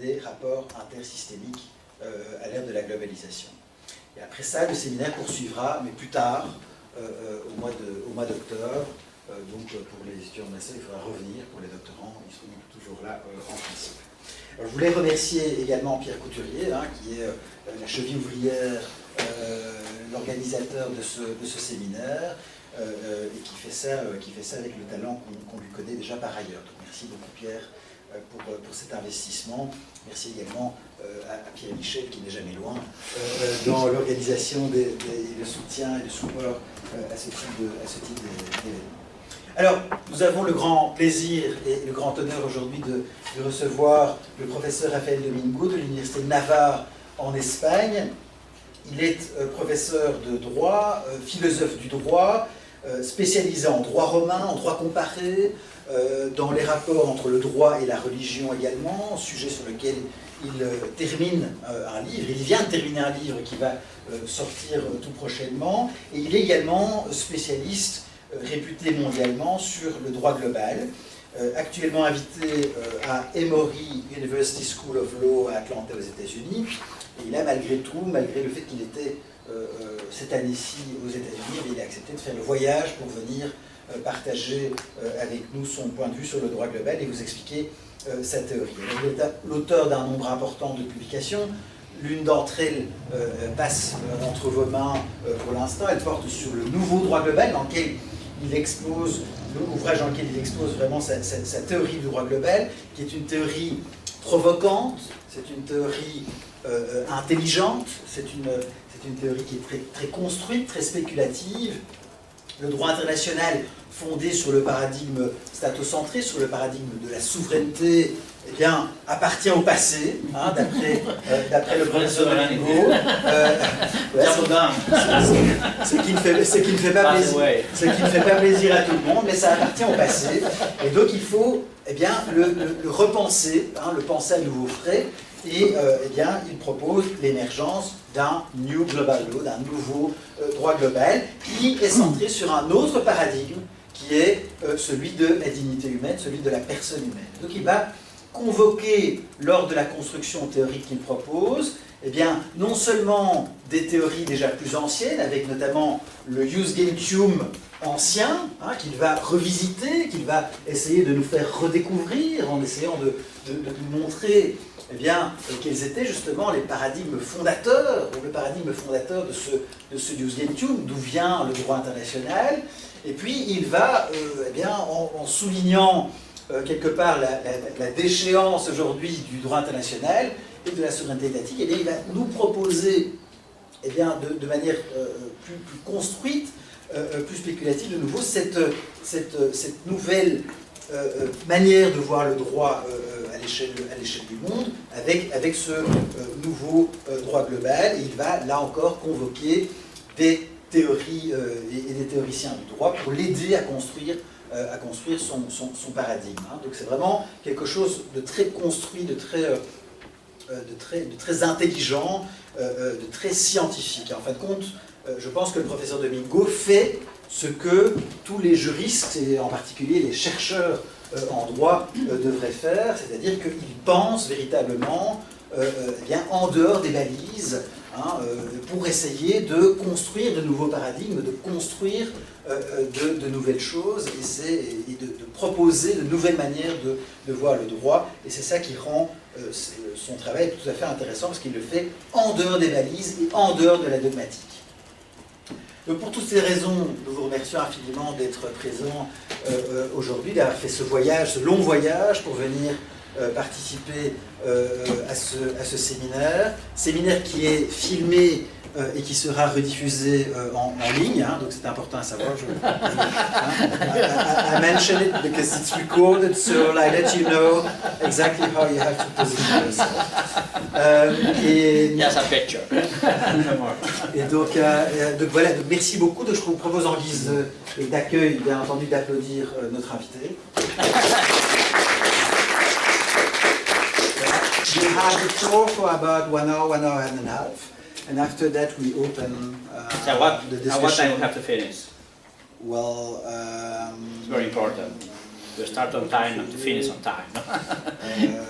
des rapports intersystémiques à l'ère de la globalisation. Et après ça, le séminaire poursuivra, mais plus tard, au mois d'octobre. Donc pour les étudiants de master, il faudra revenir. Pour les doctorants, ils seront toujours là en principe. Alors, je voulais remercier également Pierre Couturier, hein, qui est la cheville ouvrière, l'organisateur de ce séminaire, et qui fait ça avec le talent qu'on lui connaît déjà par ailleurs. Donc merci beaucoup Pierre pour cet investissement. Merci également à Pierre Michel, qui n'est jamais loin, dans l'organisation le soutien et le support à ce type d'événements. Alors, nous avons le grand plaisir et le grand honneur aujourd'hui de recevoir le professeur Rafael Domingo de l'Université de Navarre en Espagne. Il est professeur de droit, philosophe du droit, spécialisé en droit romain, en droit comparé, dans les rapports entre le droit et la religion également, sujet sur lequel il termine un livre. Il vient de terminer un livre qui va sortir tout prochainement. Et il est également spécialiste réputé mondialement sur le droit global, actuellement invité à Emory University School of Law à Atlanta aux États-Unis. Et il a malgré tout, malgré le fait qu'il était cette année-ci aux États-Unis, il a accepté de faire le voyage pour venir partager avec nous son point de vue sur le droit global et vous expliquer sa théorie. Il est l'auteur d'un nombre important de publications. L'une d'entre elles passe entre vos mains pour l'instant. Elle porte sur le nouveau droit global dans lequel il expose, l'ouvrage dans lequel il expose vraiment sa théorie du droit global, qui est une théorie provocante, c'est une théorie intelligente, c'est une théorie qui est très, très construite, très spéculative. Le droit international fondé sur le paradigme statocentré, sur le paradigme de la souveraineté, eh bien, appartient au passé, hein, d'après le professeur Domingo. Ce qui ne fait pas plaisir à tout le monde, mais ça appartient au passé. Et donc il faut eh bien, le repenser, hein, le penser à nouveau frais. Et eh bien, il propose l'émergence d'un New Global Law, d'un nouveau droit global, qui est centré sur un autre paradigme, qui est celui de la dignité humaine, celui de la personne humaine. Donc il va convoquer, lors de la construction théorique qu'il propose, eh bien, non seulement des théories déjà plus anciennes, avec notamment le jus gentium ancien, hein, qu'il va revisiter, qu'il va essayer de nous faire redécouvrir, en essayant de nous montrer eh bien, quels étaient justement les paradigmes fondateurs, ou le paradigme fondateur de ce jus gentium, d'où vient le droit international. Et puis il va, eh bien, en soulignant quelque part la déchéance aujourd'hui du droit international et de la souveraineté étatique, eh bien, il va nous proposer eh bien, de manière plus construite, plus spéculative, de nouveau, cette nouvelle manière de voir le droit à l'échelle du monde, avec ce nouveau droit global. Et il va, là encore, convoquer des théories et des théoriciens du droit pour l'aider à construire son paradigme. Hein. Donc c'est vraiment quelque chose de très construit, de très intelligent, de très scientifique. En fin de compte, je pense que le professeur Domingo fait ce que tous les juristes, et en particulier les chercheurs en droit, devraient faire, c'est-à-dire qu'ils pensent véritablement eh bien, en dehors des balises, hein, pour essayer de construire de nouveaux paradigmes, de construire de nouvelles choses et de proposer de nouvelles manières de voir le droit. Et c'est ça qui rend son travail tout à fait intéressant, parce qu'il le fait en dehors des balises et en dehors de la dogmatique. Donc pour toutes ces raisons, nous vous remercions infiniment d'être présents aujourd'hui, d'avoir fait ce voyage, ce long voyage pour venir participer à ce séminaire qui est filmé et qui sera rediffusé en ligne, hein, donc c'est important à savoir. I mention it because it's recorded, so I let you know exactly how you have to position yourself. Yes, I bet you. Et donc voilà, donc merci beaucoup. Donc je vous propose en guise d'accueil, bien entendu, d'applaudir notre invité. We have the floor for about 1 hour and a half. And after that, we open So what, the at discussion. what time we have to finish? Well, It's very important. To start on time and to finish on time.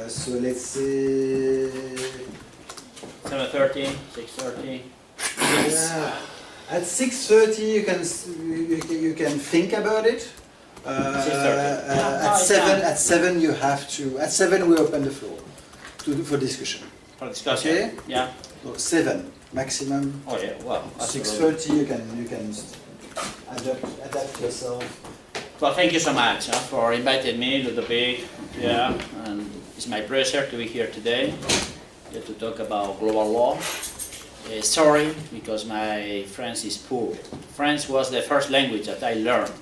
So let's say 7:30, 6:30. At 6:30 you can think about it. 6:30. At 7 you have to. At 7 we open the floor for discussion. For discussion. Okay. Yeah. So 7 maximum. Oh yeah. Well. 6:30 you can adapt yourself. Well, thank you so much for inviting me, Ludovic. Yeah, and it's my pleasure to be here today to talk about global law. Sorry, because my French is poor. French was the first language that I learned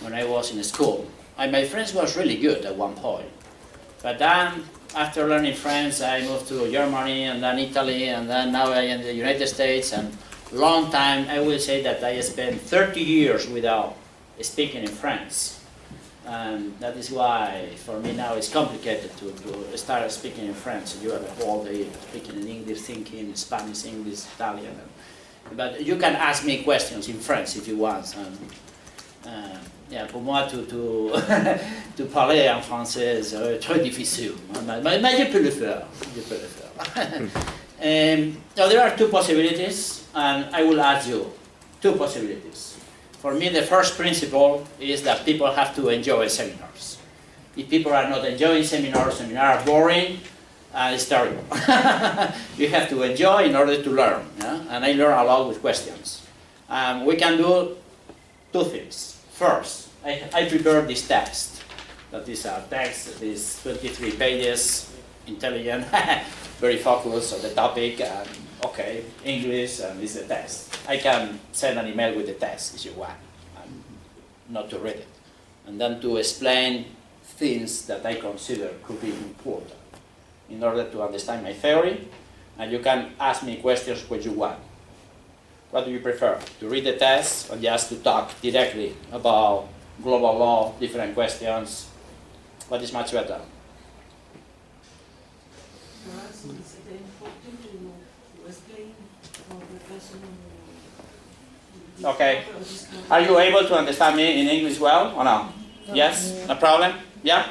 when I was in school. My French was really good at one point. But then, after learning French, I moved to Germany, and then Italy, and then now I am in the United States, and long time, I will say that I spent 30 years without speaking in French. And that is why, for me now, it's complicated to start speaking in French. You have a whole day speaking in English, thinking Spanish, English, Italian. But you can ask me questions in French if you want. Yeah, pour moi, to parler en français, c'est très difficile. Mais je peux le faire. So there are two possibilities, and I will ask you two possibilities. For me, the first principle is that people have to enjoy seminars. If people are not enjoying seminars, seminars are boring, it's terrible. You have to enjoy in order to learn, yeah? And I learn a lot with questions. We can do two things. First, I prepared this text. That is a text that is 23 pages, intelligent, very focused on the topic, and okay, English, and it's the text. I can send an email with the text if you want, and not to read it. And then to explain things that I consider could be important in order to understand my theory, and you can ask me questions when you want. What do you prefer? To read the text or just to talk directly about global law, different questions? What is much better? Okay. Are you able to understand me in English well or no? Yes? No problem? Yeah?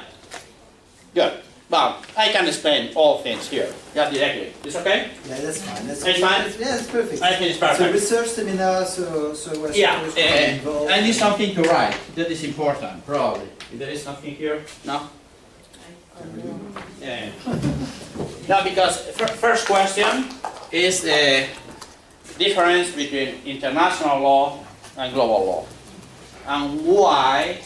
Good. Well, I can explain all things here, just directly. Is okay? Yeah, that's fine. It's fine? Yeah, it's perfect. I think it's perfect. So research seminar, so we're supposed to be involved. I need something to write. That is important, probably. If there is something here? No? Yeah. No, because first question is the difference between international law and global law. And why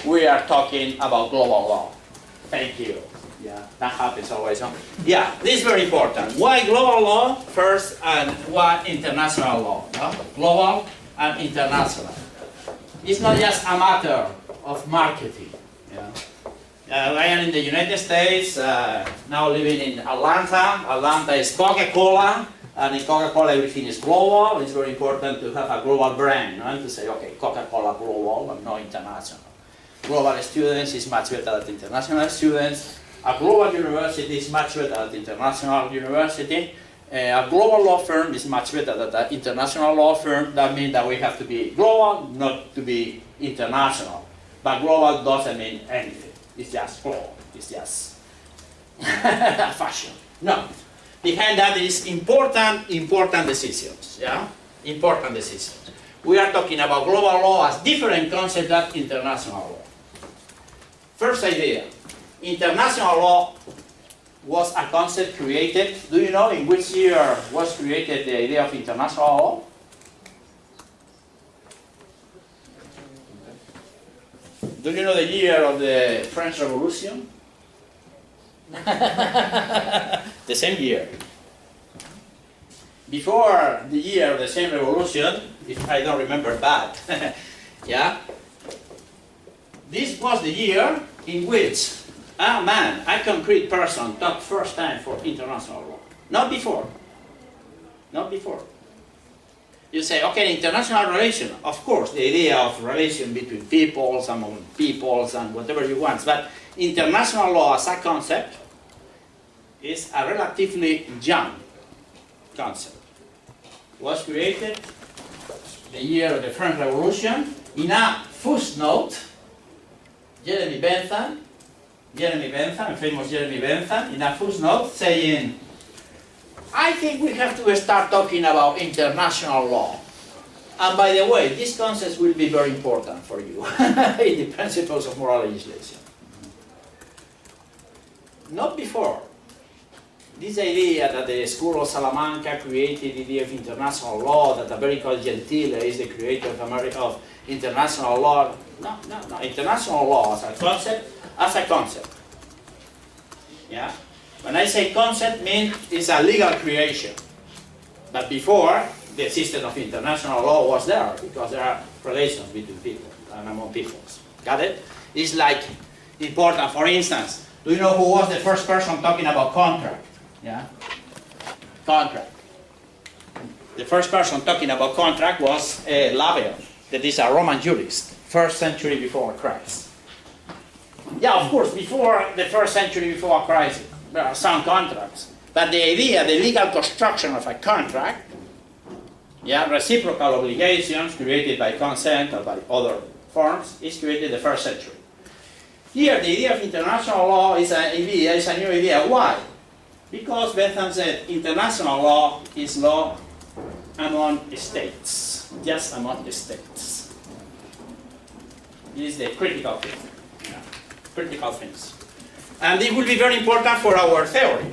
we are talking about global law. Thank you. Yeah, that happens always. Huh? Yeah, this is very important. Why global law first and why international law? No? Global and international. It's not just a matter of marketing. Yeah. I am in the United States, now living in Atlanta. Atlanta is Coca-Cola, and in Coca-Cola everything is global. It's very important to have a global brand, no? And to say, okay, Coca-Cola global, but not international. Global students is much better than international students. A global university is much better than international university. A global law firm is much better than an international law firm. That means that we have to be global, not to be international. But global doesn't mean anything. It's just global. It's just fashion. No. Behind that is important decisions. Yeah? Important decisions. We are talking about global law as different concept than international law. First idea, international law was a concept created. Do you know in which year was created the idea of international law? Do you know the year of the French Revolution? The same year. Before the year of the same revolution, if I don't remember bad, yeah, this was the year in which a concrete person talked first time for international law. Not before. Not before. You say, okay, international relation, of course, the idea of relation between peoples, among peoples, and whatever you want, but international law as a concept is a relatively young concept. It was created the year of the French Revolution in a footnote. Jeremy Bentham Jeremy Bentham, famous Jeremy Bentham, in a footnote saying, I think we have to start talking about international law. And by the way, these concepts will be very important for you in the principles of moral legislation. Not before. This idea that the School of Salamanca created the idea of international law, that Americo Gentile is the creator of international law. No. International law as a concept. Yeah? When I say concept, means it's a legal creation. But before, the system of international law was there, because there are relations between people and among peoples. Got it? It's like important. For instance, do you know who was the first person talking about contract? Yeah? Contract. The first person talking about contract was Labeo, that is a Roman jurist, 1st century before Christ. Yeah, of course, before the 1st century before Christ, there are some contracts. But the idea, the legal construction of a contract, yeah, reciprocal obligations created by consent or by other forms, is created in the 1st century. Here, the idea of international law is a new idea. Why? Because Bentham said international law is law among states, just among the states. This is the critical thing. Yeah. Critical things. And it will be very important for our theory.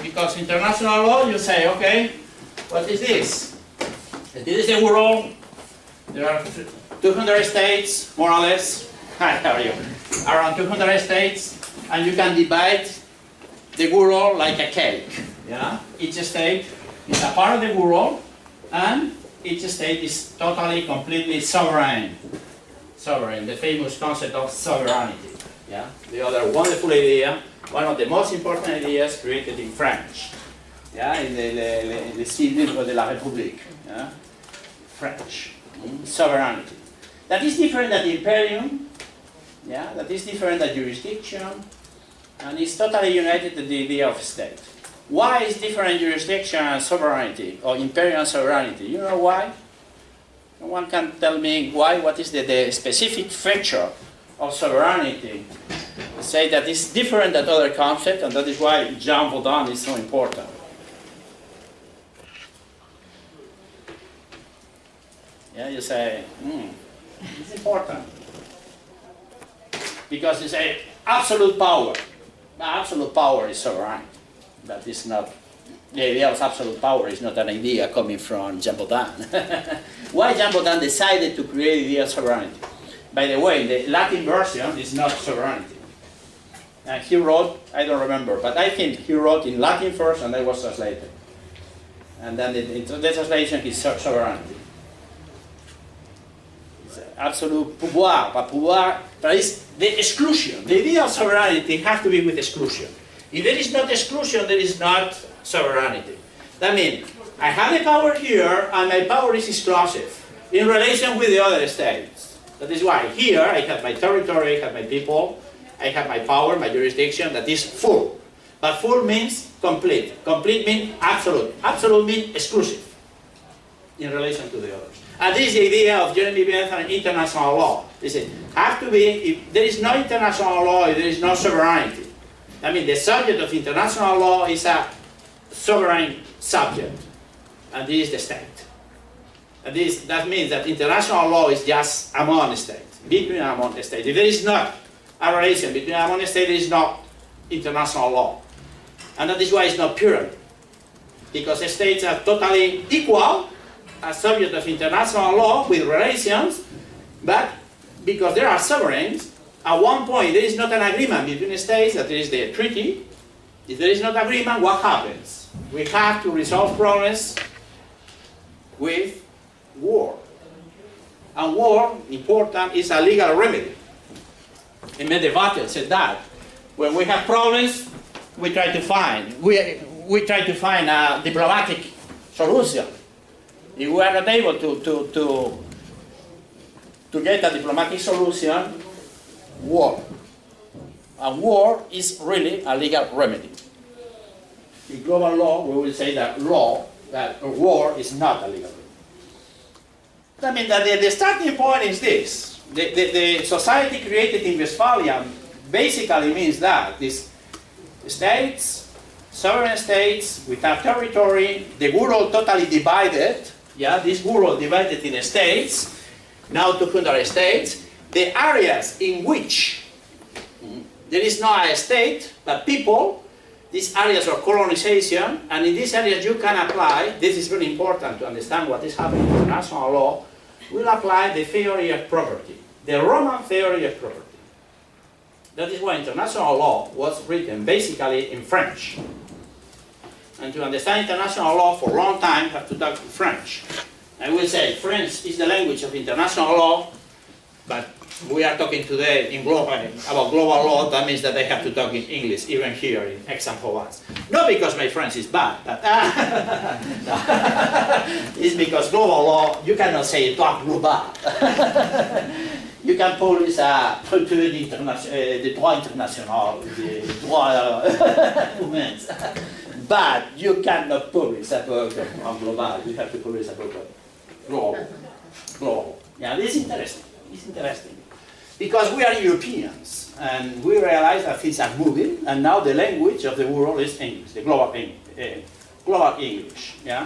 Because international law, you say, okay, what is this? This is the world. There are 200 states, more or less. Hi, how are you? Around 200 states, and you can divide the world like a cake. Yeah? Each state is a part of the world, and each state is totally, completely sovereign. Sovereign, the famous concept of sovereignty. Yeah? The other wonderful idea, one of the most important ideas created in French. Yeah? In the Livre de la République. Yeah? French. Sovereignty. That is different than the imperium. Yeah? That is different than jurisdiction. And it's totally united to the idea of state. Why is different jurisdiction and sovereignty, or imperial sovereignty? You know why? No one can tell me why, what is the specific feature of sovereignty. Say that it's different than other concepts, and that is why Jean Baudin is so important. Yeah, you say, it's important. Because you say, absolute power. Absolute power is sovereign. That is not, the idea of absolute power is not an idea coming from Jean Baudin. Why Jean Baudin decided to create the idea of sovereignty? By the way, the Latin version is not sovereignty. And he wrote, I don't remember, but I think he wrote in Latin first and that was translated. And then in the translation is sovereignty. It's absolute pouvoir, but it's the exclusion. The idea of sovereignty has to be with exclusion. If there is not exclusion, there is not sovereignty. That means I have a power here and my power is exclusive in relation with the other states. That is why here I have my territory, I have my people, I have my power, my jurisdiction that is full. But full means complete. Complete means absolute. Absolute means exclusive in relation to the others. And this is the idea of Jeremy Bentham and international law. They say, have to be, if there is no international law, if there is no sovereignty. I mean, the subject of international law is a sovereign subject. And this is the state. And that means that international law is just among states, between and among states. If there is not a relation between and among states, there is not international law. And that is why it's not pure. Because the states are totally equal as subject of international law with relations, but because there are sovereigns, at one point there is not an agreement between the states, that is the treaty. If there is not agreement, what happens? We have to resolve problems with war. And war, important, is a legal remedy. Aimé de Vatel said that. When we have problems, we try to find a diplomatic solution. If we are not able to get a diplomatic solution, war. And war is really a legal remedy. In global law, we will say that war is not a legal remedy. I mean, that the starting point is this. The society created in Westphalia basically means that these states, sovereign states without territory, the world totally divided, yeah, this world divided in states, now 200 states, the areas in which there is not a state, but people, these areas of colonization, and in these areas you can apply, this is very important to understand what is happening in international law, will apply the theory of property, the Roman theory of property. That is why international law was written basically in French. And to understand international law for a long time, you have to talk in French. I will say French is the language of international law, but we are talking today in about global law. That means that I have to talk in English, even here in Aix-Marseille. Not because my French is bad, but it's because global law, you cannot say droit global. You can publish a traité de droit international, de droit humain, but you cannot publish a book on global. You have to publish a book on global. Global. Yeah, this is interesting. It's interesting. Because we are Europeans, and we realize that things are moving, and now the language of the world is English, the global English, yeah?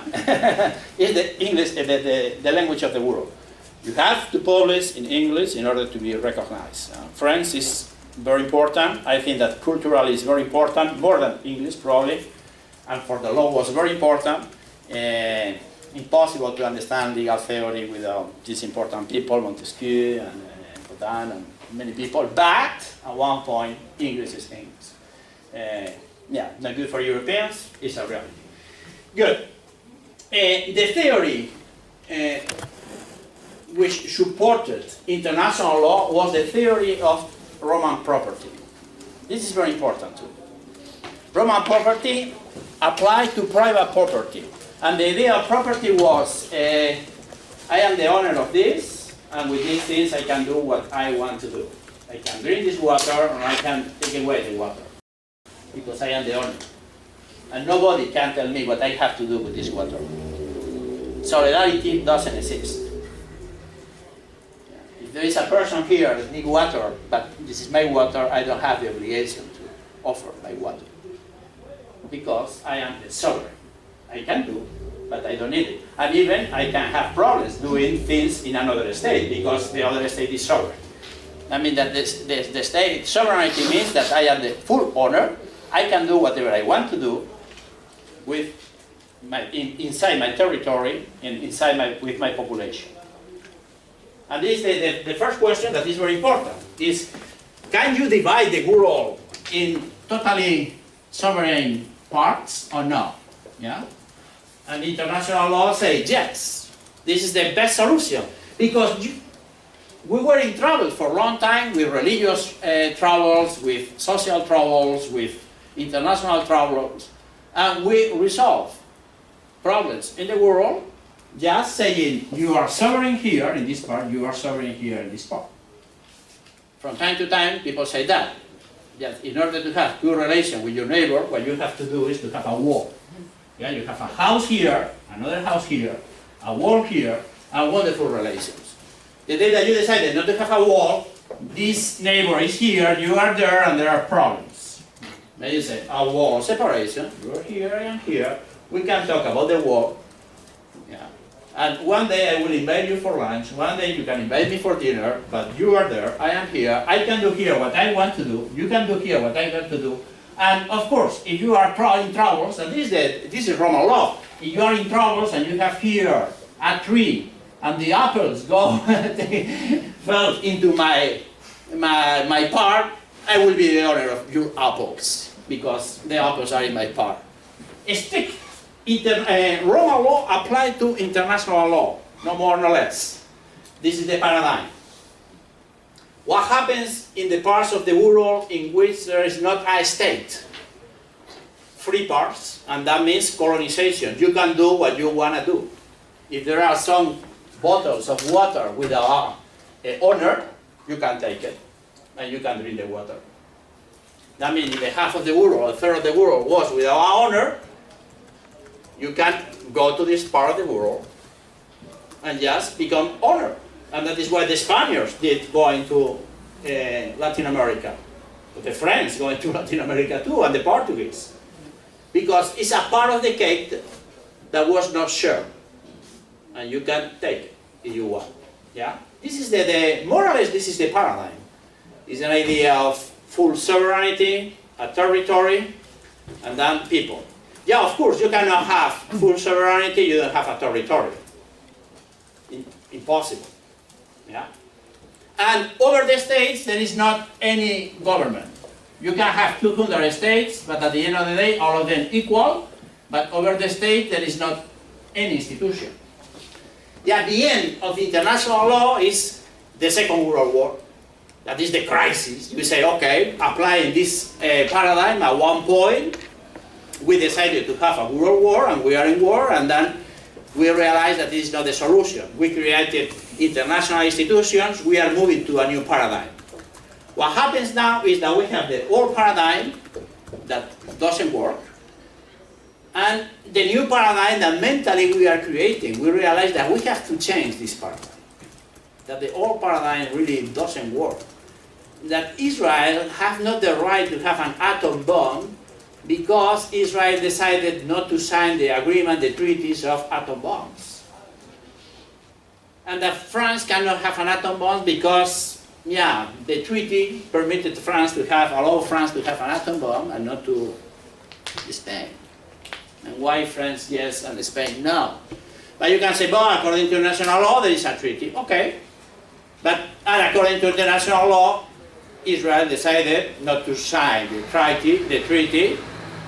It's the English, the language of the world. You have to publish in English in order to be recognized. French is very important. I think that culturally is very important, more than English probably, and for the law was very important. Impossible to understand legal theory without these important people, Montesquieu and and many people, but at one point, English is English. Yeah, not good for Europeans, it's a reality. Good. The theory which supported international law was the theory of Roman property. This is very important too. Roman property applied to private property. And the idea of property was, I am the owner of this, and with these things I can do what I want to do. I can drink this water, or I can take away the water, because I am the owner. And nobody can tell me what I have to do with this water. Solidarity doesn't exist. If there is a person here that needs water, but this is my water, I don't have the obligation to offer my water, because I am the sovereign. I can do, but I don't need it. And even I can have problems doing things in another state because the other state is sovereign. I mean that the state sovereignty means that I am the full owner. I can do whatever I want to do with inside my territory and with my population. And this is the first question that is very important, is can you divide the world in totally sovereign parts or not? Yeah? And international law says yes, this is the best solution, because we were in trouble for a long time with religious troubles, with social troubles, with international troubles, and we resolved problems in the world just saying you are sovereign here in this part, you are sovereign here in this part. From time to time people say that in order to have good relation with your neighbor, what you have to do is to have a wall. Yeah, you have a house here, another house here, a wall here, and wonderful relations. The day that you decided not to have a wall, this neighbor is here, you are there, and there are problems. Then you say, a wall separation, you are here, I am here, we can talk about the wall. Yeah. And one day I will invite you for lunch, one day you can invite me for dinner, but you are there, I am here, I can do here what I want to do, you can do here what I want to do. And of course, if you are in troubles, and this is Roman law, if you are in troubles and you have here a tree, and the apples go fell into my part, I will be the owner of your apples, because the apples are in my part. Strict Roman law applied to international law, no more, no less. This is the paradigm. What happens in the parts of the world in which there is not a state? Free parts, and that means colonization. You can do what you want to do. If there are some bottles of water without an owner, you can take it, and you can drink the water. That means if the half of the world, a third of the world was without an owner, you can go to this part of the world and just become owner. And that is what the Spaniards did going to Latin America. the French going to Latin America too, and the Portuguese. Because it's a part of the cake that was not shared. And you can take it if you want. Yeah? This is more or less, this is the paradigm. It's an idea of full sovereignty, a territory, and then people. Yeah, of course, you cannot have full sovereignty, you don't have a territory. Impossible. Yeah? And over the states, there is not any government. You can have 200 states, but at the end of the day, all of them equal, but over the state, there is not any institution. Yeah, the end of international law is the Second World War. That is the crisis. You say, okay, applying this paradigm at one point, we decided to have a world war, and we are in war, and then we realized that this is not the solution. We created international institutions, we are moving to a new paradigm. What happens now is that we have the old paradigm that doesn't work, and the new paradigm that mentally we are creating. We realize that we have to change this paradigm. That the old paradigm really doesn't work. That Israel has not the right to have an atom bomb because Israel decided not to sign the agreement, the treaties of atom bombs. And that France cannot have an atom bomb because, yeah, the treaty permitted France to have, allowed France to have an atom bomb and not to Spain. And why France yes and Spain no? But you can say, well, according to international law, there is a treaty. Okay. But according to international law, Israel decided not to sign the treaty,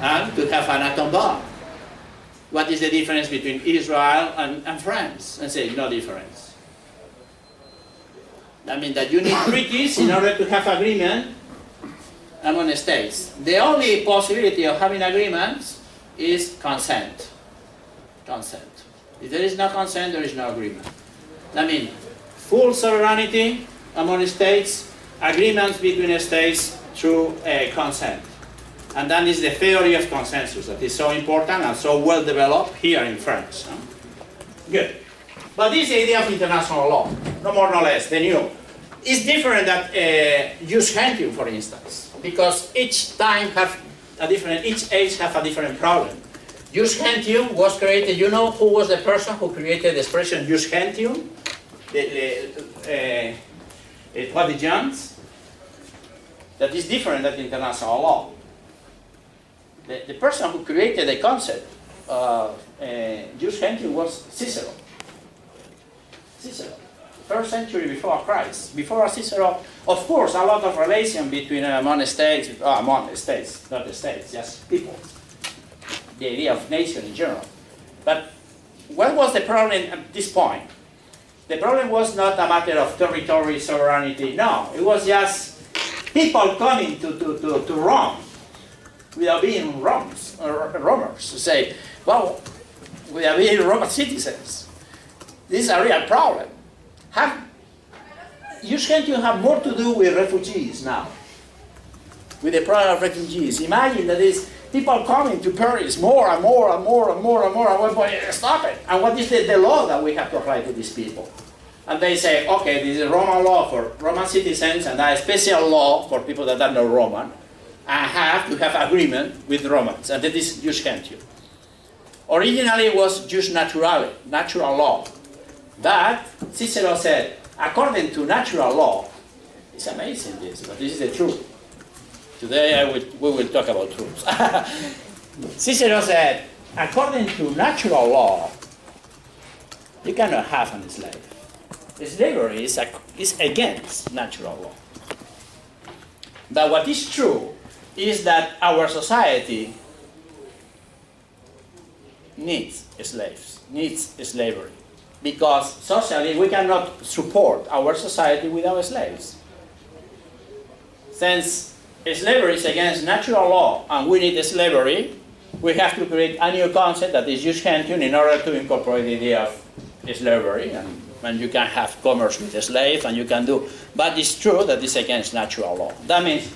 and to have an atom bomb. What is the difference between Israel and France? And say, no difference. That means that you need treaties in order to have agreement among states. The only possibility of having agreements is consent. Consent. If there is no consent, there is no agreement. That means full sovereignty among states, agreements between states through consent. And that is the theory of consensus that is so important and so well developed here in France. Huh? Good. But this is the idea of international law, no more no less, the new. It's different than jus gentium, for instance, because each time have a different, each age have a different problem. Jus gentium was created, you know who was the person who created the expression jus gentium? What the Jones? That is different than international law. The person who created the concept of jus gentium was Cicero. Cicero, 1st century before Christ. Before Cicero, of course, a lot of relation between among states, not the states, just people. The idea of nation in general. But what was the problem at this point? The problem was not a matter of territory, sovereignty, no. It was just people coming to Rome without being Romans, to say, well, without being Roman citizens. This is a real problem. You can't have more to do with refugees now, with the problem of refugees. Imagine that is people coming to Paris more and more and more and more and more, and one point, stop it. And what is the law that we have to apply to these people? And they say, okay, this is a Roman law for Roman citizens, and a special law for people that are not Roman. I have to have agreement with Romans, and that is jus gentium. Originally it was jus naturale, natural law. But Cicero said, according to natural law, it's amazing this, but this is the truth. Today we will talk about truths. Cicero said, according to natural law, you cannot have a slave. Slavery is against natural law. But what is true is that our society needs slaves, needs slavery. Because socially we cannot support our society without slaves. Since slavery is against natural law and we need slavery, we have to create a new concept that is jus gentium in order to incorporate the idea of slavery. And you can have commerce with a slave and you can do, but it's true that it's against natural law. That means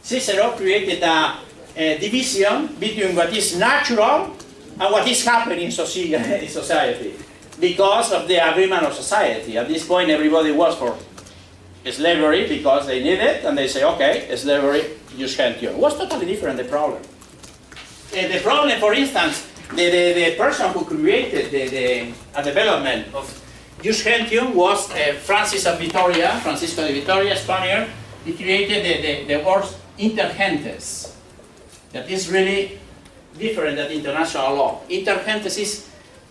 Cicero created a division between what is natural and what is happening in society because of the agreement of society. At this point everybody was for slavery because they need it, and they say, okay, slavery, jus gentium. What's totally different, the problem? The problem, for instance, the person who created the development of jus gentium was Francisco de Vitoria, Spaniard. He created the word inter gentes. That is really different than international law. Inter gentes is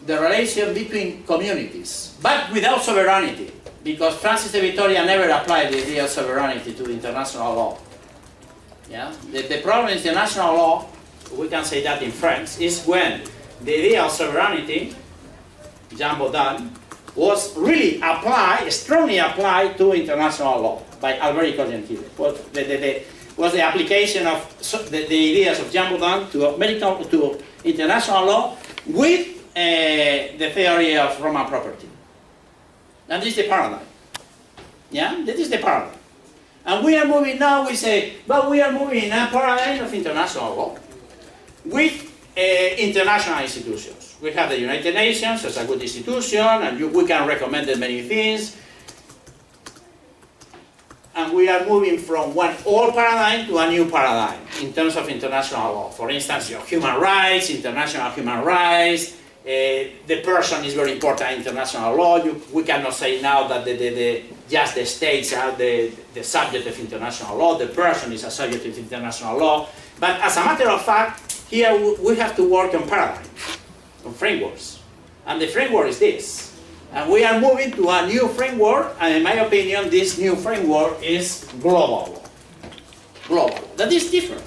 the relation between communities, but without sovereignty, because Francis de Vitoria never applied the idea of sovereignty to the international law. Yeah? The problem is the national law, we can say that in French, is when the idea of sovereignty, Jean Baudin, was really applied, strongly applied to international law by Alberico Gentile. Was the application of the ideas of Jean Baudin to international law with the theory of Roman property. And this is the paradigm. Yeah, that is the paradigm. And we are moving now, we say, but we are moving in a paradigm of international law with international institutions. We have the United Nations as a good institution, and we can recommend many things. And we are moving from one old paradigm to a new paradigm in terms of international law. For instance, your human rights, international human rights, the person is very important in international law. We cannot say now that just the states are the subject of international law. The person is a subject of international law. But as a matter of fact, here we have to work on paradigms, on frameworks. And the framework is this. And we are moving to a new framework, and in my opinion, this new framework is global law. Global law. That is different.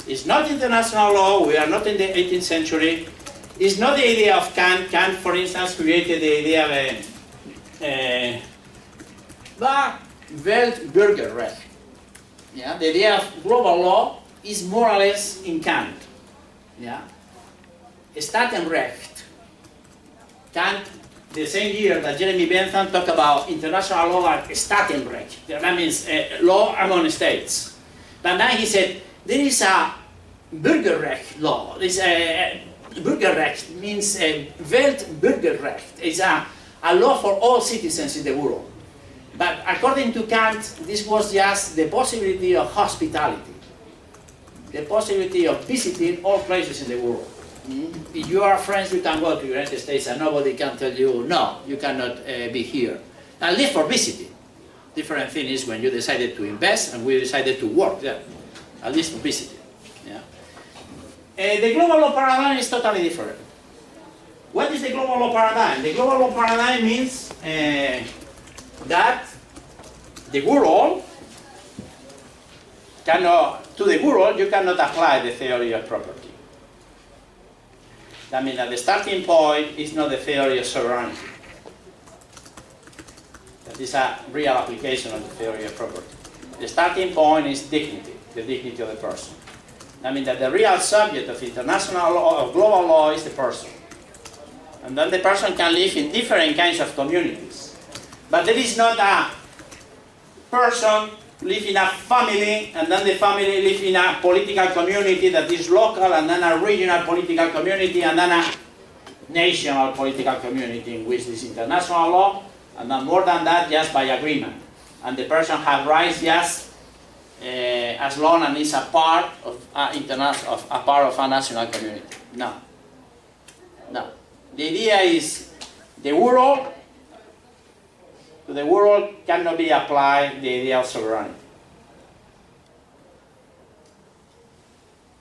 It's not international law. We are not in the 18th century. It's not the idea of Kant. Kant, for instance, created the idea of Weltbürgerrecht. Yeah? The idea of global law is more or less in Kant. Yeah? Staatenrecht. Kant, the same year that Jeremy Bentham talked about international law like Staatenrecht. That means law among states. But now he said, there is a Bürgerrecht law. This Bürgerrecht means Weltbürgerrecht. It's a law for all citizens in the world. But according to Kant, this was just the possibility of hospitality. The possibility of visiting all places in the world. If you are friends, you can go to the United States and nobody can tell you, no, you cannot be here. At least for visiting. Different thing is when you decided to invest and we decided to work there. At least for visiting. Yeah. The global law paradigm is totally different. What is the global law paradigm? The global law paradigm means that the world to the world you cannot apply the theory of property. That means that the starting point is not the theory of sovereignty. That is a real application of the theory of property. The starting point is dignity, the dignity of the person. That means that the real subject of international law, of global law, is the person. And then the person can live in different kinds of communities. But there is not a person live in a family, and then the family live in a political community that is local, and then a regional political community, and then a national political community in which is international law, and then more than that, just by agreement. And the person has rights just as long as it's a part of a national community. No. No. The idea is the world to the world cannot be applied the idea of sovereignty.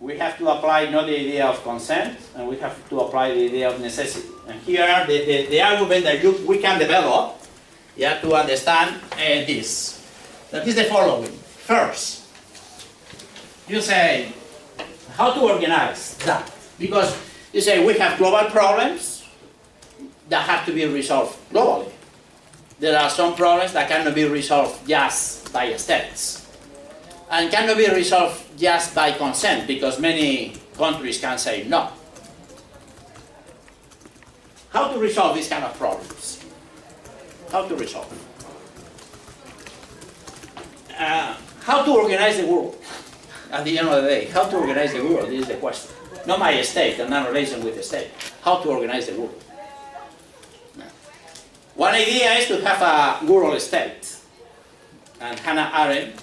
We have to apply not the idea of consent, and we have to apply the idea of necessity. And here, the argument that we can develop, to understand this. That is the following. First, you say, how to organize that? Because you say we have global problems that have to be resolved globally. There are some problems that cannot be resolved just by states. And cannot be resolved just by consent, because many countries can say no. How to resolve these kind of problems? How to resolve? How to organize the world? At the end of the day, how to organize the world is the question. Not my state and not relation with the state. How to organize the world? One idea is to have a world state. And Hannah Arendt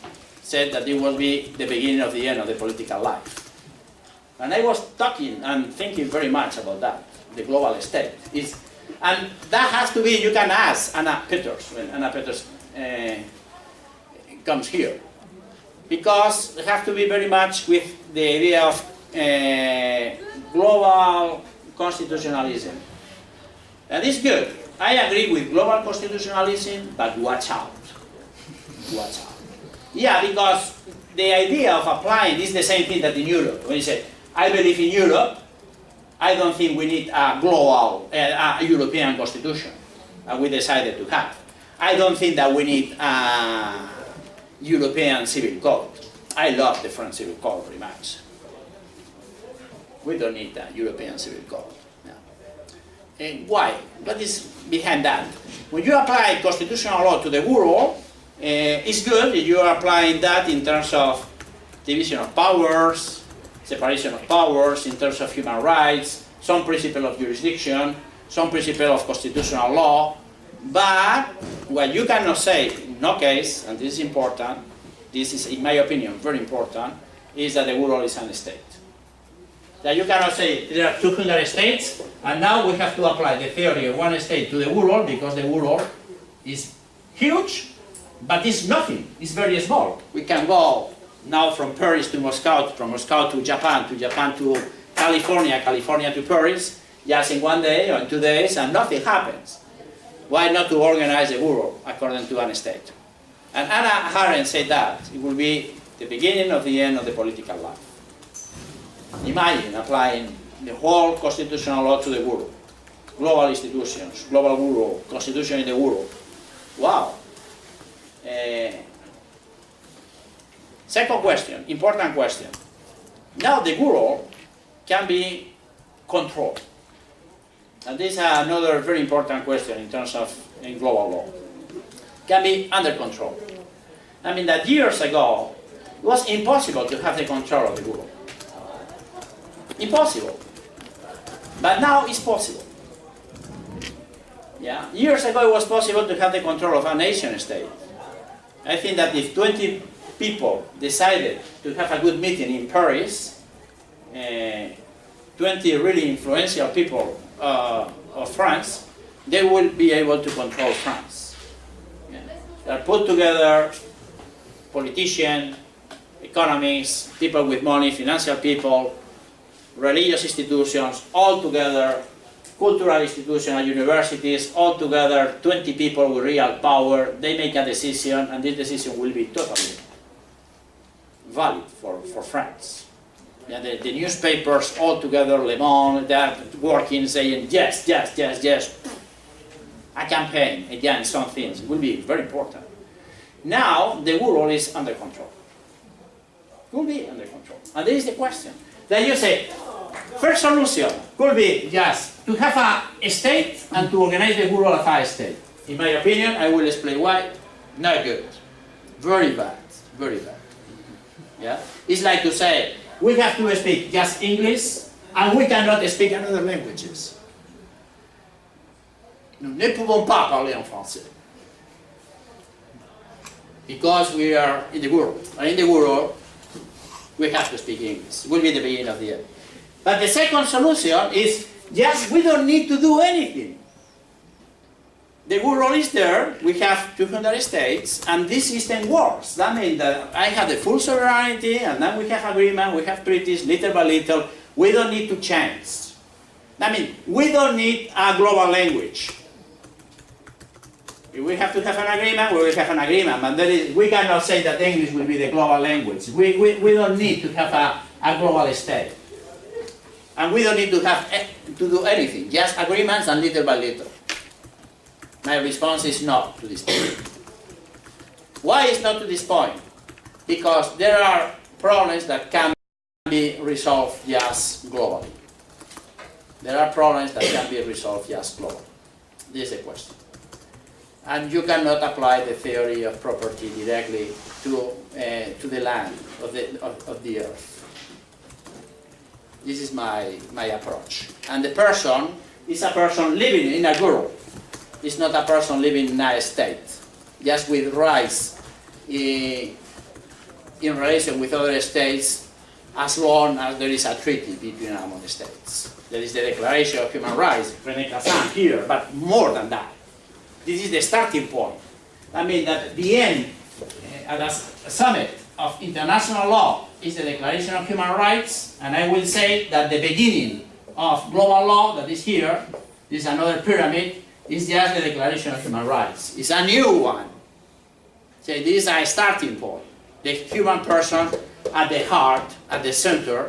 said that it will be the beginning of the end of the political life. And I was talking and thinking very much about that, the global state. And that has to be, you can ask Anna Peters, when Anna Peters comes here. Because it has to be very much with the idea of global constitutionalism. And it's good. I agree with global constitutionalism, but watch out. Watch out. Yeah, because the idea of applying is the same thing that in Europe. When you say, I believe in Europe, I don't think we need a global, a European constitution, and we decided to have. I don't think that we need a European civil code. I love the French civil code very much. We don't need a European civil code. No. And why? What is behind that? When you apply constitutional law to the world, it's good if you are applying that in terms of division of powers, separation of powers, in terms of human rights, some principle of jurisdiction, some principle of constitutional law. But what you cannot say, in no case, and this is important, this is, in my opinion, very important, is that the world is a state. That you cannot say there are 200 states, and now we have to apply the theory of one state to the world, because the world is huge, but it's nothing, it's very small. We can go now from Paris to Moscow, from Moscow to Japan to California, California to Paris, just in 1 day or in 2 days, and nothing happens. Why not to organize the world according to one state? And Anna Arendt said that it will be the beginning of the end of the political life. Imagine applying the whole constitutional law to the world. Global institutions, global world, constitution in the world. Wow. Second question, important question. Now the world can be controlled. And this is another very important question in terms of global law. Can be under control. I mean that years ago, it was impossible to have the control of the world. Impossible. But now it's possible. Yeah? Years ago it was possible to have the control of a nation state. I think that if 20 people decided to have a good meeting in Paris, 20 really influential people of France, they will be able to control France. Yeah. They are put together politicians, economists, people with money, financial people, religious institutions, all together, cultural institutions, universities, all together, 20 people with real power. They make a decision, and this decision will be totally valid for France. Yeah, the newspapers all together, Le Monde, they are working, saying yes, yes, yes, yes. A campaign against some things will be very important. Now the world is under control. Will be under control. And this is the question. Then you say, first solution could be just to have a state and to organize the world as a state. In my opinion, I will explain why. Not good. Very bad. Very bad. Yeah? It's like to say, we have to speak just English and we cannot speak other languages. Nous ne pouvons pas parler en français. Because we are in the world. And in the world, we have to speak English. It will be the beginning of the end. But the second solution is just we don't need to do anything. The world is there, we have 200 states, and this system works. That means that I have the full sovereignty, and then we have agreement, we have treaties, little by little. We don't need to change. That means we don't need a global language. If we have to have an agreement, we will have an agreement, but we cannot say that English will be the global language. We don't need to have a global state. And we don't need to have to do anything, just agreements and little by little. My response is no to this point. Why is not to this point? Because there are problems that can be resolved just globally. There are problems that can be resolved just globally. This is the question. And you cannot apply the theory of property directly to the land, of the earth. This is my approach. And the person is a person living in a world. It's not a person living in a state, just with rights in relation with other states as long as there is a treaty between among the states. There is the Declaration of Human Rights, René Cassin here, but more than that. This is the starting point. I mean that at the end, at a summit of international law is the Declaration of Human Rights, and I will say that the beginning of global law that is here, this is another pyramid, is just the Declaration of Human Rights. It's a new one. So this is a starting point. The human person at the heart, at the center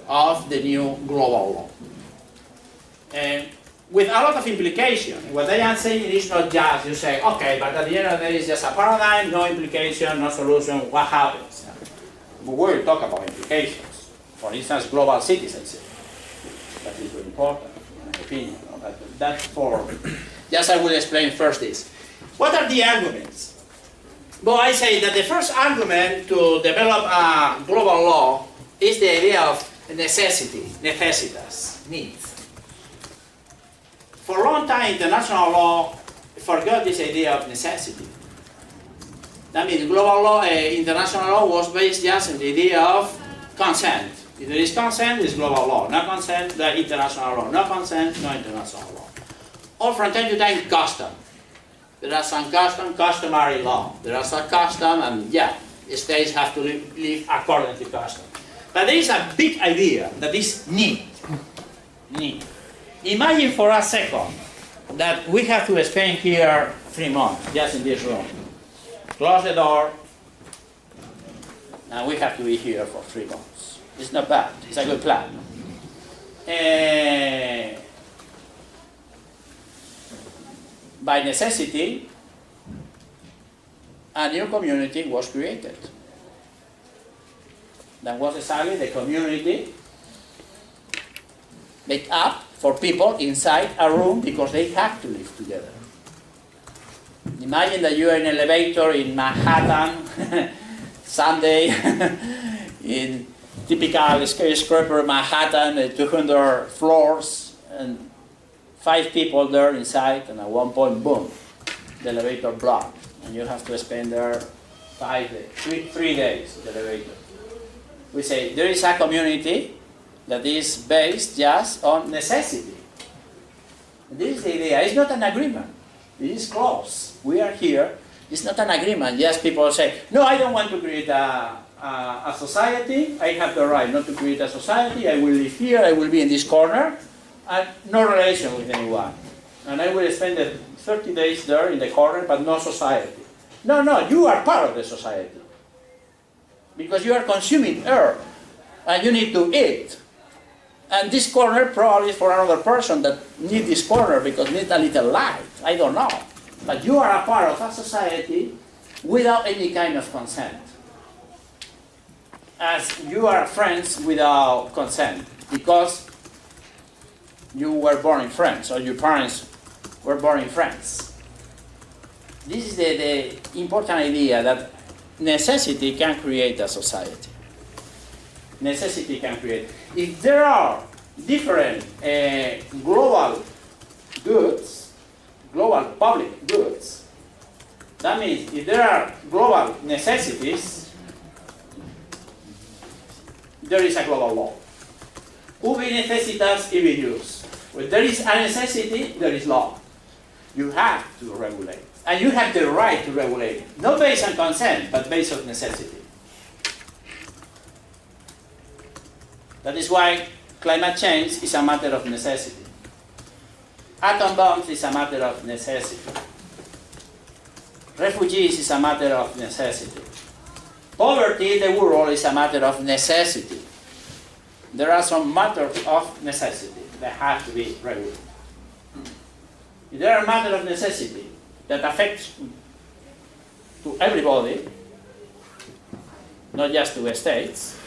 of the new global law. And with a lot of implication. What I am saying is not just you say, okay, but at the end of the day it's just a paradigm, no implication, no solution, what happens? We will talk about implications. For instance, global citizenship. That is very important, in my opinion. That's for, just I will explain first this. What are the arguments? Well, I say that the first argument to develop a global law is the idea of necessity, necessitas, needs. For a long time, international law forgot this idea of necessity. That means global law, international law was based just on the idea of consent. If there is consent, it's global law. No consent, the international law. No consent, no international law. Or from time to time, custom. There are some customary law. There are some custom, and yeah, states have to live according to custom. But there is a big idea that is need. Need. Imagine for a second that we have to spend here 3 months, just in this room. Close the door, and we have to be here for 3 months. It's not bad, it's a good plan. By necessity, a new community was created. That was exactly the community made up for people inside a room because they have to live together. Imagine that you are in an elevator in Manhattan, Sunday, in typical skyscraper Manhattan, 200 floors, and 5 people there inside, and at one point, boom, the elevator blocked, and you have to spend there 3 days in the elevator. We say there is a community that is based just on necessity. This is the idea. It's not an agreement. It is close. We are here. It's not an agreement. Yes, people say, no, I don't want to create a society. I have the right not to create a society. I will live here. I will be in this corner. And no relation with anyone. And I will spend the 30 days there in the corner, but no society. No, you are part of the society. Because you are consuming air. And you need to eat. And this corner probably is for another person that needs this corner because needs a little light. I don't know. But you are a part of a society without any kind of consent. As you are friends without consent because you were born in France or your parents were born in France. This is the important idea that necessity can create a society. Necessity can create. If there are different global goods, global public goods, that means if there are global necessities, there is a global law. Ubi necessitas ibi jus. When there is a necessity, there is law. You have to regulate. And you have the right to regulate. Not based on consent, but based on necessity. That is why climate change is a matter of necessity. Atom bombs is a matter of necessity. Refugees is a matter of necessity. Poverty in the world is a matter of necessity. There are some matters of necessity that have to be regulated. If there are matters of necessity that affect to everybody, not just to states,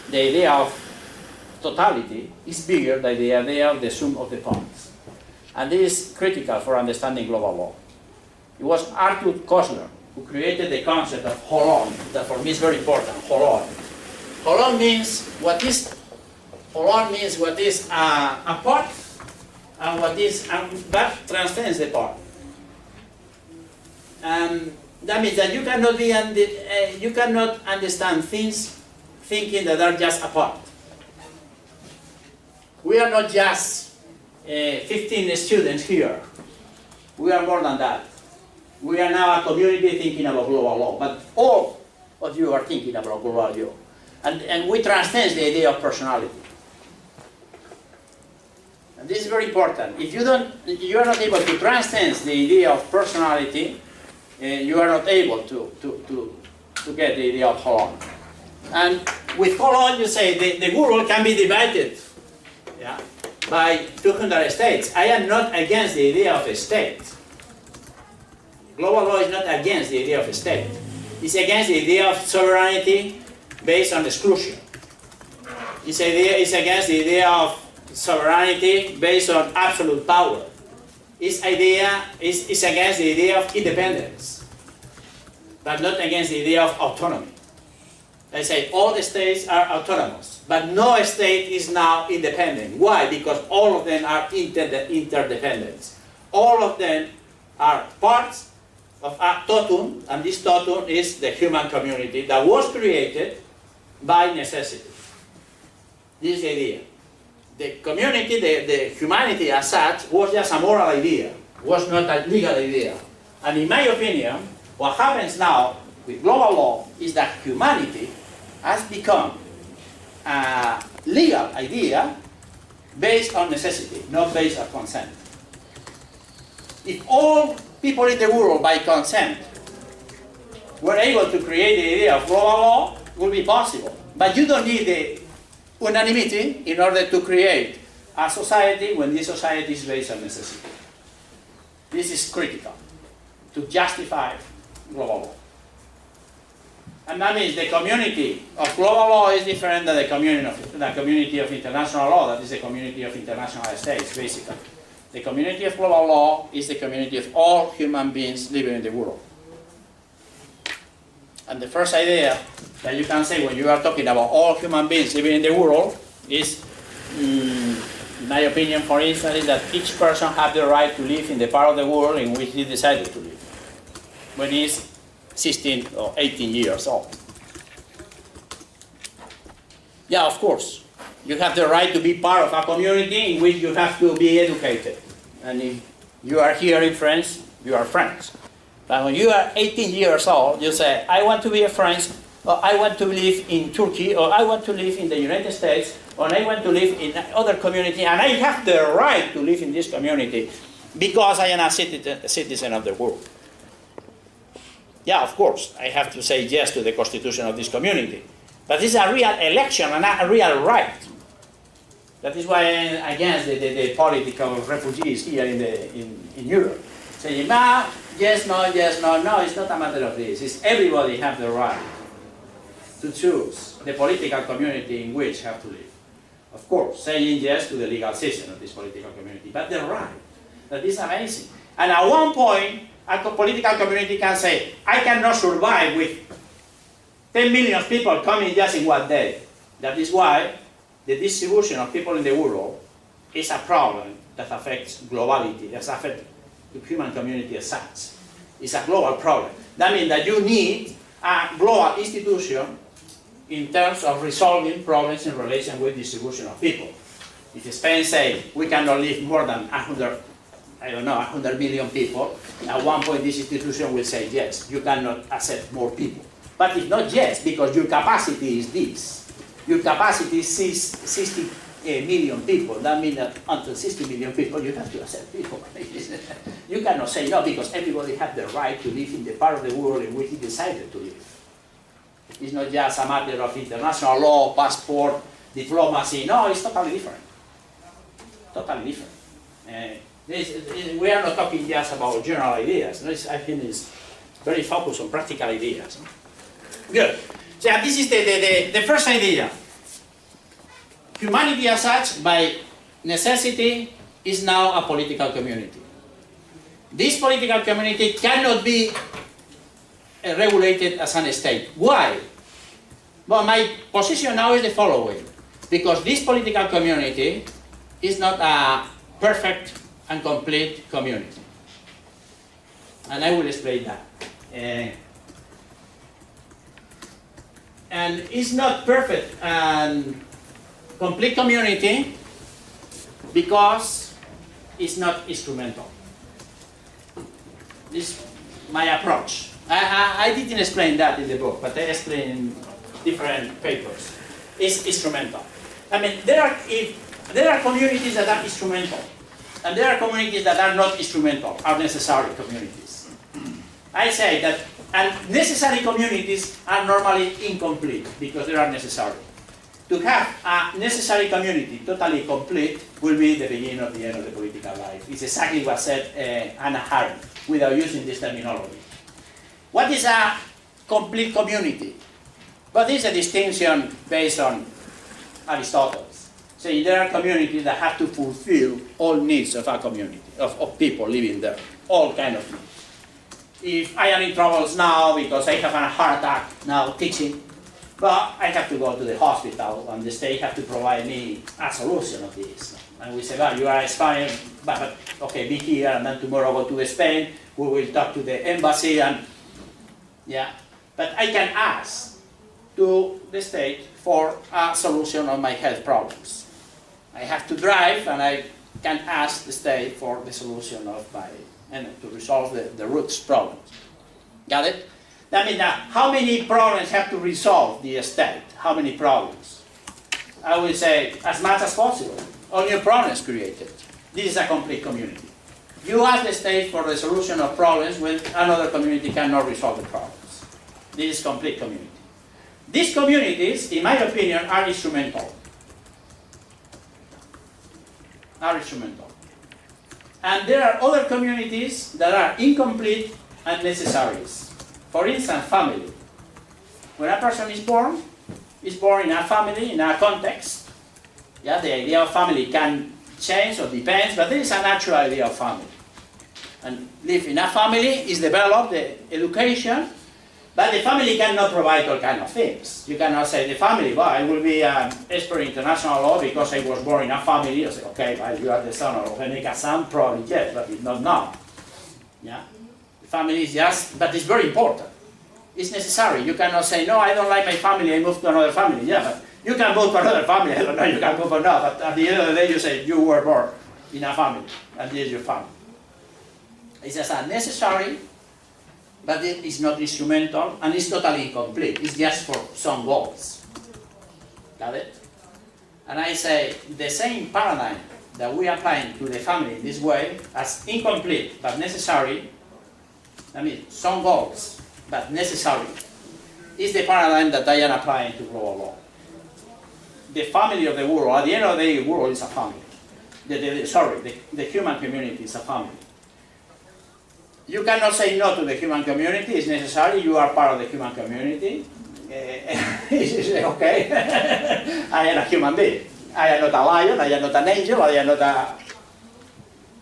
the idea of totality is bigger than the idea of the sum of the parts. And this is critical for understanding global law. It was Arthur Koestler who created the concept of holon, that for me is very important, holon. Holon means what is a part, and that transcends the part. And That means that you cannot you cannot understand things thinking that are just apart. We are not just 15 students here. We are more than that. We are now a community thinking about global law, but all of you are thinking about global law. And we transcend the idea of personality. And this is very important. If you are not able to transcend the idea of personality, you are not able to get the idea of whole on. And with whole on, you say the world can be divided, yeah, by 200 states. I am not against the idea of a state. Global law is not against the idea of a state. It's against the idea of sovereignty based on exclusion. It's against the idea of sovereignty based on absolute power. It's against the idea of independence, but not against the idea of autonomy. They say all the states are autonomous, but no state is now independent. Why? Because all of them are interdependent. All of them are parts of a totum, and this totum is the human community that was created by necessity. This is the idea. The community, the humanity as such, was just a moral idea, was not a legal idea. And in my opinion, what happens now with global law is that humanity has become a legal idea based on necessity, not based on consent. If all people in the world, by consent, were able to create the idea of global law, it would be possible. But you don't need the unanimity in order to create a society when this society is based on necessity. This is critical to justify global law. And that means the community of global law is different than the community of international law, that is the community of international states, basically. The community of global law is the community of all human beings living in the world. And the first idea that you can say when you are talking about all human beings living in the world is, in my opinion, for instance, is that each person has the right to live in the part of the world in which he decided to live when he is 16 or 18 years old. Yeah, of course. You have the right to be part of a community in which you have to be educated. And if you are here in France, you are French. But when you are 18 years old, you say, I want to be a French, or I want to live in Turkey, or I want to live in the United States, or I want to live in other community, and I have the right to live in this community because I am a citizen of the world. Yeah, of course, I have to say yes to the constitution of this community. But this is a real election and a real right. That is why I am against the political refugees here in Europe. Saying, no, yes, no, yes, no, no, it's not a matter of this. It's everybody have the right to choose the political community in which have to live. Of course, saying yes to the legal system of this political community, but the right. That is amazing. And at one point, a political community can say, I cannot survive with 10 million people coming just in one day. That is why the distribution of people in the world is a problem that affects globality, that affects the human community as such. It's a global problem. That means that you need a global institution in terms of resolving problems in relation with distribution of people. If Spain say we cannot live more than 100 million people, at one point this institution will say yes, you cannot accept more people. But if not yes, because your capacity is this. Your capacity is 60 million people. That means that until 60 million people, you have to accept people. You cannot say no, because everybody has the right to live in the part of the world in which he decided to live. It's not just a matter of international law, passport, diplomacy. No, it's totally different. Totally different. We are not talking just about general ideas. I think it's very focused on practical ideas. Good. So this is the first idea. Humanity as such, by necessity, is now a political community. This political community cannot be regulated as an state. Why? Well, my position now is the following. Because this political community is not a perfect and complete community. And I will explain that. And it's not perfect and complete community because it's not instrumental. This is my approach. I didn't explain that in the book, but I explain in different papers. It's instrumental. I mean, there are communities that are instrumental, and there are communities that are not instrumental, are necessary communities. I say that necessary communities are normally incomplete because they are necessary. To have a necessary community totally complete will be the beginning of the end of the political life. It's exactly what said Hannah Arendt, without using this terminology. What is a complete community? But this is a distinction based on Aristotle. Saying there are communities that have to fulfill all needs of a community, of people living there, all kind of needs. If I am in troubles now because I have a heart attack now teaching, but I have to go to the hospital and the state have to provide me a solution of this. And we say, well, you are Spanish, but okay, be here, and then tomorrow go to Spain, we will talk to the embassy, and yeah. But I can ask to the state for a solution of my health problems. I have to drive, and I can ask the state for the solution of my, and to resolve the roots problems. Got it? That means that how many problems have to resolve the state? How many problems? I will say as much as possible. All new problems created. This is a complete community. You ask the state for the solution of problems when another community cannot resolve the problems. This is complete community. These communities, in my opinion, are instrumental. Are instrumental. And there are other communities that are incomplete and necessaries. For instance, family. When a person is born in a family, in a context. Yeah, the idea of family can change or depends, but there is a natural idea of family. And live in a family is developed, the education, but the family cannot provide all kind of things. You cannot say the family, well, I will be an expert in international law because I was born in a family. You say, okay, well, you are the son of René Cassin, probably yes, but it's not now. Yeah? The family is just, but it's very important. It's necessary. You cannot say, no, I don't like my family, I move to another family. Yeah, but you can move to another family. I don't know, you can move or not, but at the end of the day, you say, you were born in a family, and this is your family. It's just a necessary, but it is not instrumental, and it's totally incomplete. It's just for some goals. Got it? And I say, the same paradigm that we apply to the family in this way, as incomplete but necessary, I mean, some goals, but necessary, is the paradigm that I am applying to global law. The family of the world, at the end of the day, the world is a family. The human community is a family. You cannot say no to the human community, it's necessary, you are part of the human community. You say, okay, I am a human being. I am not a lion, I am not an angel, I am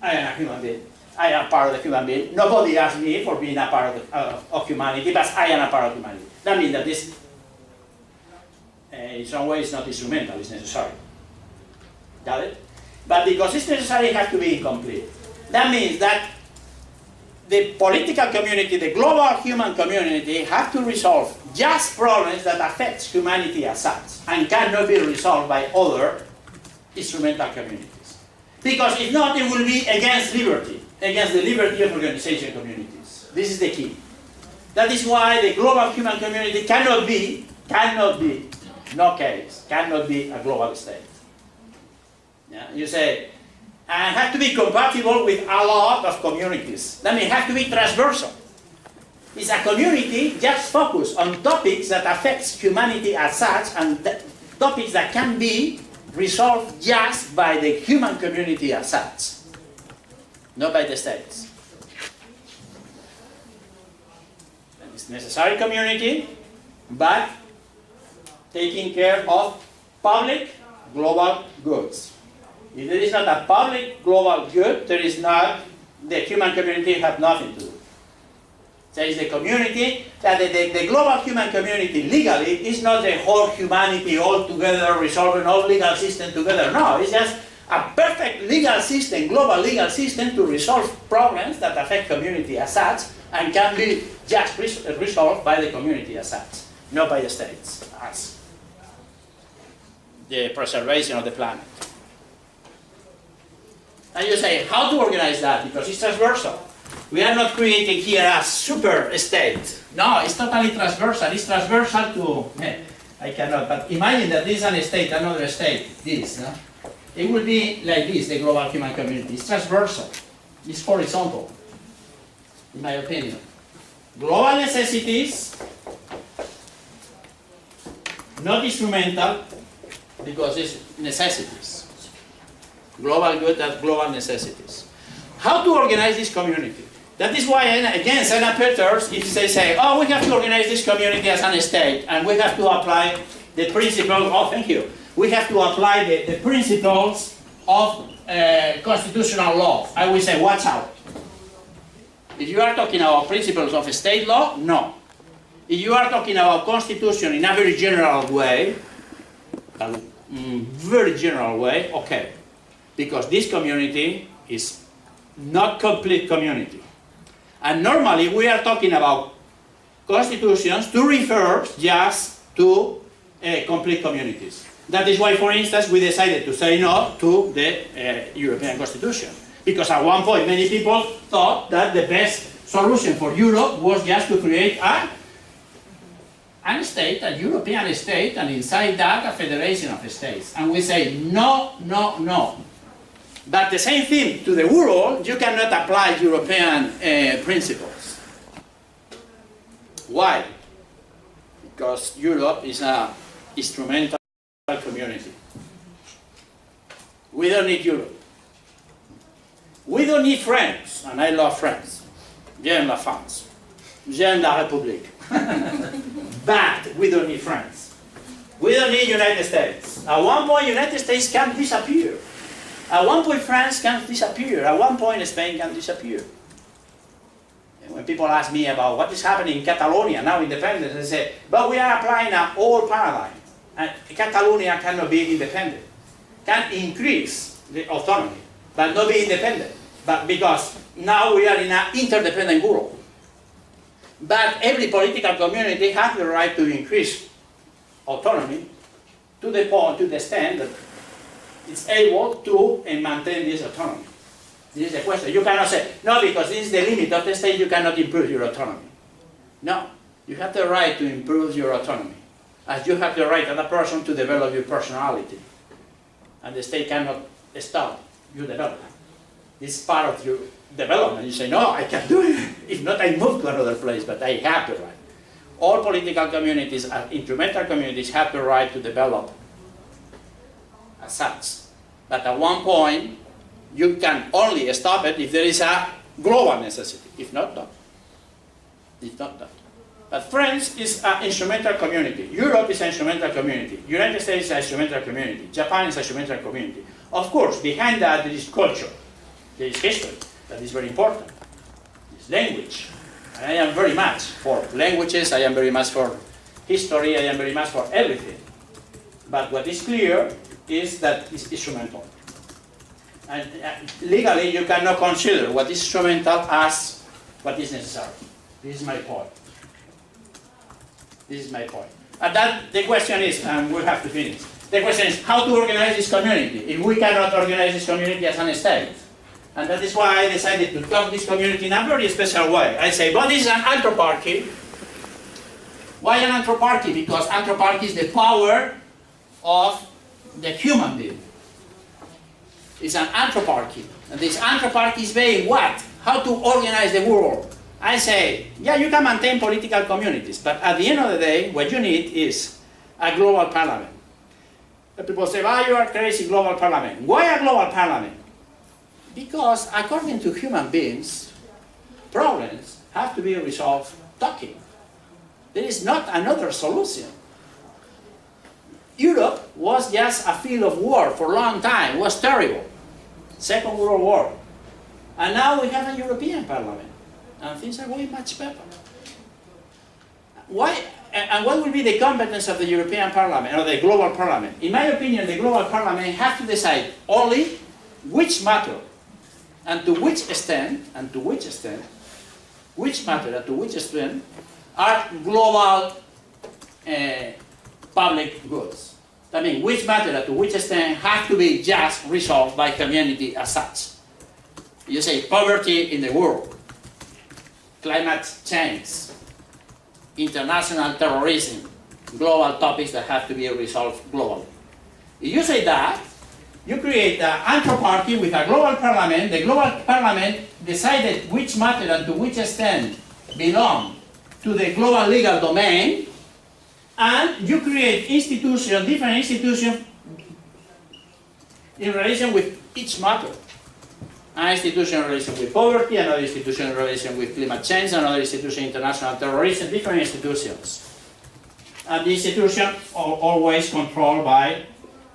a human being. I am part of the human being. Nobody asked me for being a part of humanity, but I am a part of humanity. That means that this, in some ways, not instrumental, it's necessary. Got it? But because it's necessary, it has to be incomplete. That means that the political community, the global human community, have to resolve just problems that affect humanity as such, and cannot be resolved by other instrumental communities. Because if not, it will be against liberty. Against the liberty of organization communities. This is the key. That is why the global human community cannot be, no case, cannot be a global state. Yeah? You say, and have to be compatible with a lot of communities. That means have to be transversal. It's a community just focused on topics that affect humanity as such, and topics that can be resolved just by the human community as such. Not by the states. It's necessary community, but taking care of public global goods. If there is not a public global good, there is not, the human community have nothing to do. There is the community, that the global human community legally is not the whole humanity all together, resolving all legal system together. No, it's just a perfect legal system, global legal system to resolve problems that affect community as such and can be just resolved by the community as such, not by the states, as the preservation of the planet. And you say, how to organize that? Because it's transversal. We are not creating here a super state. No, it's totally transversal. It's transversal to, I cannot, but imagine that this is an state, another state, this, no? It will be like this, the global human community. It's transversal. It's horizontal, in my opinion. Global necessities, not instrumental, because it's necessities. Global good and global necessities. How to organize this community? That is why, again, Senna Peters, if they say, oh, we have to organize this community as an state, and we have to apply the principles, oh, thank you. We have to apply the principles of constitutional law. I will say, watch out. If you are talking about principles of state law, no. If you are talking about constitution in a very general way, okay. Because this community is not complete community. And normally we are talking about constitutions to refer just to complete communities. That is why, for instance, we decided to say no to the European Constitution. Because at one point many people thought that the best solution for Europe was just to create a state, a European state, and inside that a federation of states. And we say no, no, no. But the same thing to the world, you cannot apply European principles. Why? Because Europe is an instrumental community. We don't need Europe. We don't need France, and I love France. J'aime la France. J'aime la République. But we don't need France. We don't need United States. At one point, United States can disappear. At one point, France can disappear. At one point, Spain can disappear. And when people ask me about what is happening in Catalonia, now independence, they say, but we are applying an old paradigm. And Catalonia cannot be independent. Can increase the autonomy, but not be independent. But because now we are in an interdependent world. But every political community has the right to increase autonomy to the point, to the extent that it's able to maintain this autonomy. This is the question. You cannot say, no, because this is the limit of the state, you cannot improve your autonomy. No, you have the right to improve your autonomy. As you have the right as a person to develop your personality. And the state cannot stop your development. It's part of your development. You say, no, I can't do it. If not, I move to another place, but I have the right. All political communities, instrumental communities, have the right to develop as such. But at one point, you can only stop it if there is a global necessity. If not, no. If not, no. But France is an instrumental community. Europe is an instrumental community. United States is an instrumental community. Japan is an instrumental community. Of course, behind that there is culture. There is history. That is very important. It's language. And I am very much for languages. I am very much for history. I am very much for everything. But what is clear is that it's instrumental. And legally, you cannot consider what is instrumental as what is necessary. This is my point. This is my point. And that the question is, and we have to finish. The question is how to organize this community if we cannot organize this community as an state. And that is why I decided to talk this community in a very special way. I say, but this is an anthroparchy. Why an anthroparchy? Because anthroparchy is the power of the human being. It's an anthroparchy. And this anthroparchy is based what? How to organize the world. I say, yeah, you can maintain political communities, but at the end of the day, what you need is a global parliament. The people say, oh, you are crazy, global parliament. Why a global parliament? Because according to human beings, problems have to be resolved talking. There is not another solution. Europe was just a field of war for a long time. It was terrible. Second World War. And now we have a European Parliament. And things are going much better. Why and what will be the competence of the European Parliament or the global parliament? In my opinion, the global parliament has to decide only which matter and to which extent, which matter and to which extent are global public goods. I mean, which matter and to which extent have to be just resolved by community as such. You say poverty in the world, climate change, international terrorism, global topics that have to be resolved globally. If you say that, you create an anthroparty with a global parliament. The global parliament decided which matter and to which extent belong to the global legal domain, and you create institutions, different institutions in relation with each matter. An institution in relation with poverty, another institution in relation with climate change, another institution international terrorism, different institutions. And the institution are always controlled by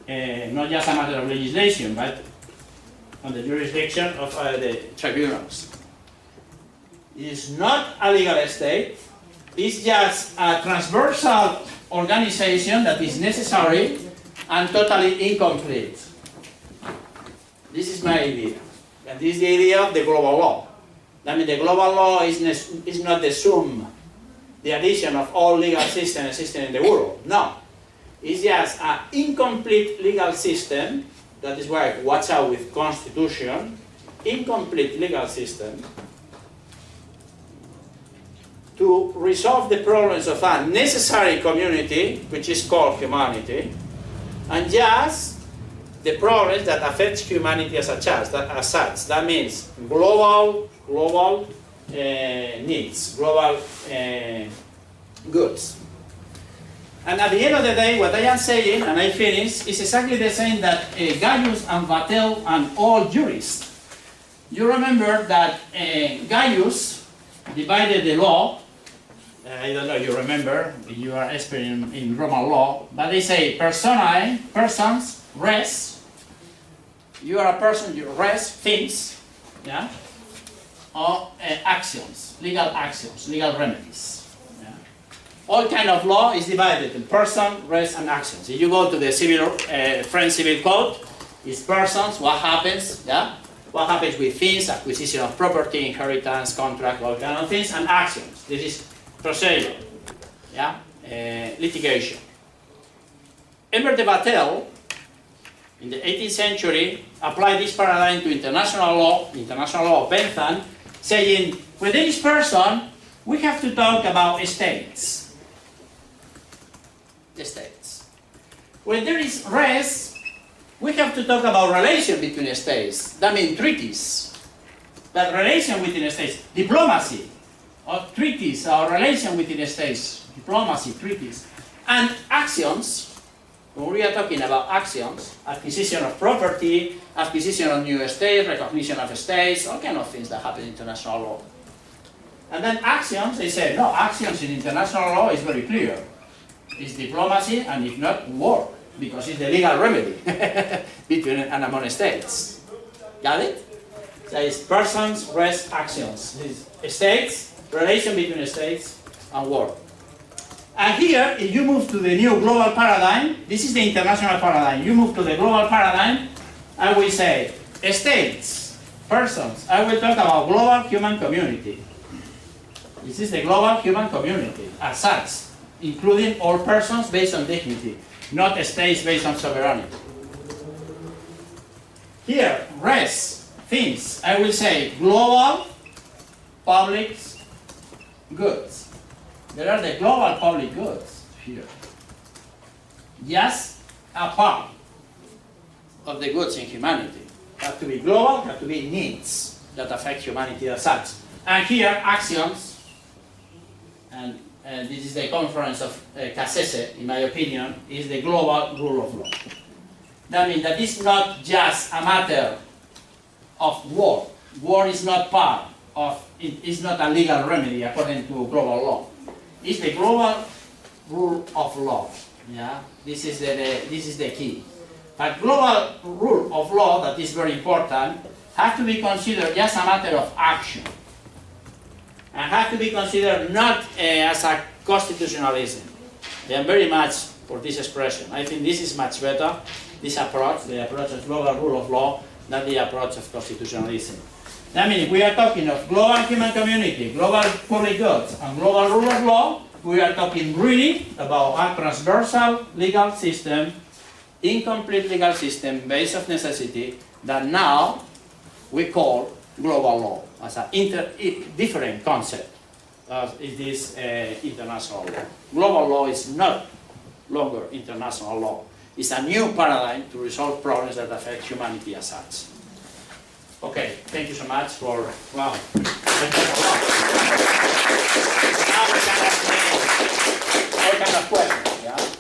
not just a matter of legislation, but on the jurisdiction of the tribunals. It's not a legal state, it's just a transversal organization that is necessary and totally incomplete. This is my idea. And this is the idea of the global law. I mean, the global law is not the sum, the addition of all legal systems existing in the world. No. It's just an incomplete legal system. That is why watch out with constitution. Incomplete legal system to resolve the problems of a necessary community, which is called humanity, and just the problems that affect humanity as such. That means global needs, global goods. And at the end of the day, what I am saying, and I finish, is exactly the same that Gaius and Vattel and all jurists. You remember that Gaius divided the law. I don't know if you remember, you are expert in Roman law, but they say personae, persons, res. You are a person, you res, things, yeah, or actions, legal remedies. All kind of law is divided in person, res, and actions. If you go to the French civil code, it's persons, what happens, yeah? What happens with things, acquisition of property, inheritance, contract, all kind of things, and actions. This is procedure, yeah? Litigation. Edward de Vattel, in the 18th century, applied this paradigm to international law of Bentham, saying, when there is person, we have to talk about estates. When there is res, we have to talk about relation between states. That means treaties. But relation within states, diplomacy, or treaties, or relation within states, diplomacy, treaties. And actions, when we are talking about actions, acquisition of property, acquisition of new states, recognition of states, all kind of things that happen in international law. And then actions, they say, no, actions in international law is very clear. It's diplomacy, and if not, war, because it's the legal remedy between and among states. Got it? So it's persons, res, actions. It's states, relation between states, and war. And here, if you move to the new global paradigm, this is the international paradigm. You move to the global paradigm, and we say, states, persons. I will talk about global human community. This is the global human community as such, including all persons based on dignity, not states based on sovereignty. Here, res, things, I will say global public goods. There are the global public goods here. Just a part of the goods in humanity. Have to be global, have to be needs that affect humanity as such. And here, actions. And this is the conference of Cassese, in my opinion, is the global rule of law. That means that it's not just a matter of war. War is not part of, it's not a legal remedy according to global law. It's the global rule of law. Yeah, this is the key. But global rule of law, that is very important, has to be considered just a matter of action. And have to be considered not as a constitutionalism. I am very much for this expression. I think this is much better, this approach, the approach of global rule of law, than the approach of constitutionalism. I mean, if we are talking of global human community, global public goods, and global rule of law, we are talking really about a transversal legal system, incomplete legal system based on necessity, that now we call global law as a different concept as it is international law. Global law is not longer international law. It's a new paradigm to resolve problems that affect humanity as such. Okay, thank you so much for, wow. Now we can ask all kind of questions, yeah?